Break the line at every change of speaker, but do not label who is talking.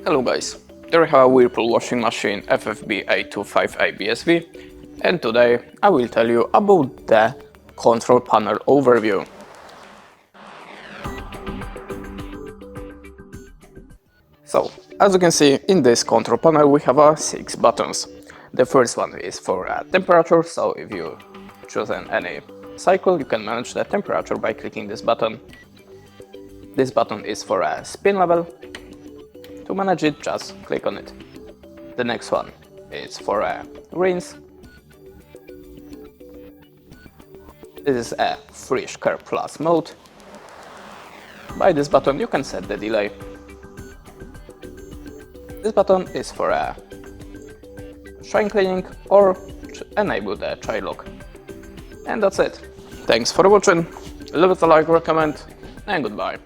Hello guys, here I have a Whirlpool washing machine FFB 825A BSV, and today I will tell you about the control panel overview. So, as you can see, in this control panel we have 6 buttons. The first one is for temperature, so if you choose any cycle you can manage the temperature by clicking this button. This button is for a spin level. To manage it, just click on it. The next one is for a rinse. This is a Fresh Care Plus mode. By this button you can set the delay. This button is for a shine cleaning or enable the child lock. And that's it. Thanks for watching, leave it a like or comment, and goodbye.